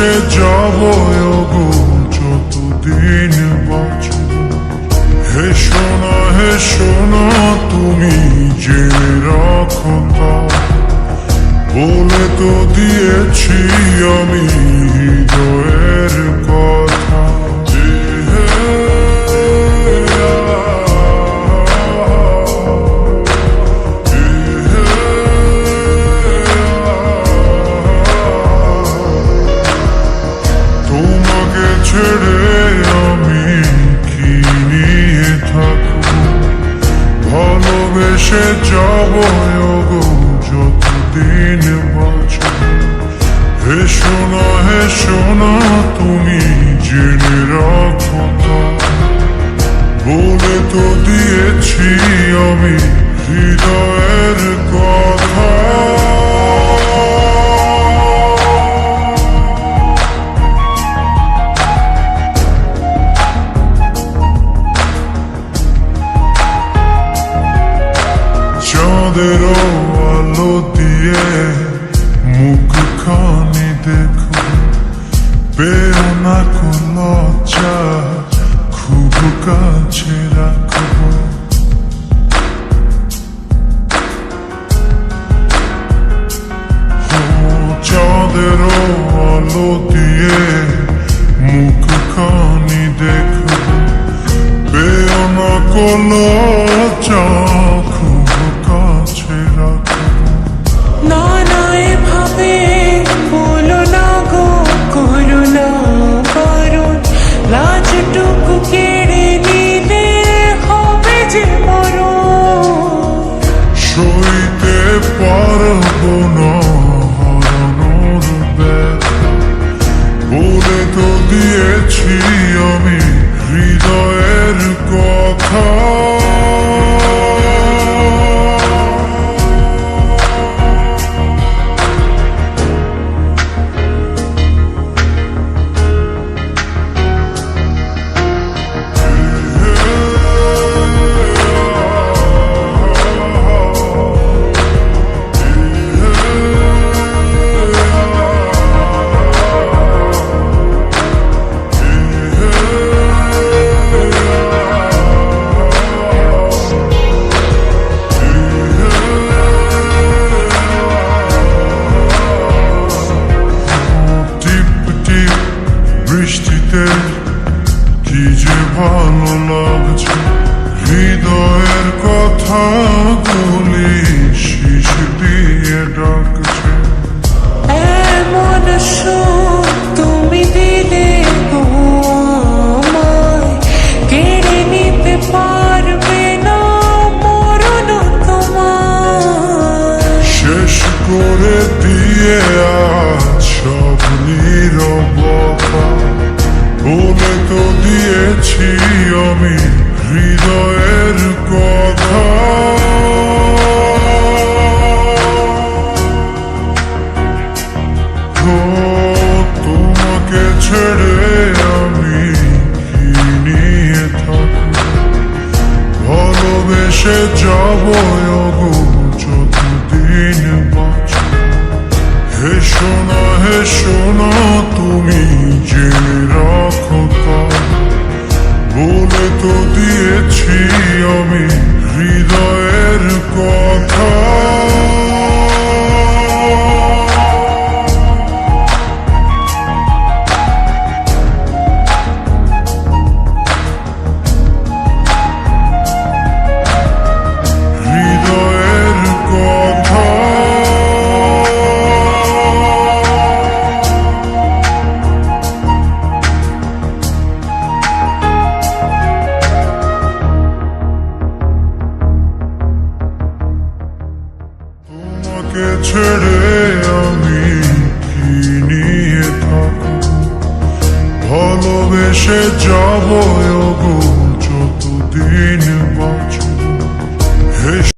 ভালোবেসে যাব গো যতদিন বাঁচব। হে সোনা তুমি জেনে রাখো তা, বলে তো দিয়েছি আমি হৃদয়ের কথা। তোমাকে ছেড়ে আমি কি নিয়ে থাকবো, ভালোবেসে যাব গো যতদিন বাঁচব। হে সোনা তুমি জেনে রাখো তা, বলে তো দিয়েছি আমি হৃদয়ের কথা। চাঁদের আলো দিয়ে মুখখানি দেখো, পেও না কোন লজ্জা, খুব কাছে রাখবো। চাঁদের আলো দিয়ে মুখখানি দেখো, পেও না কোন লজ্জা, খুব কাছে রাখবো। না এভাবে বলো না গো, করো না বারণ, লাজটুকু কেড়ে নিলে হবে যে মরণ। সইতে পারবো না হারানোর ব্যথা, বলে তো দিয়েছি আমি হৃদয়ের কথা। বৃষ্টিতে কি যে ভালো লাগছে, হৃদয়ের কথা গুলি শীষ দিয়ে ডাকছে। এমন সুখ তুমি দিলে গো আমায়, কেড়ে নিতে পারবে না মরণ তোমার। শেষ করে দিয়ে আজ সব নীরবতা, বলে তো দিয়েছি আমি হৃদয়ের কথা। তোমাকে ছেড়ে আমি কি নিয়ে থাকবো, ভালোবেসে যাব গো যতদিন বাঁচব। হে সোনা তুমি জেনে রাখো তা, বলে তো দিয়েছি আমি হৃদয়ের কথা। হৃদয়ের কথা। তোমাকে ছেড়ে আমি কি নিয়ে থাকবো, ভালোবেসে যাব গো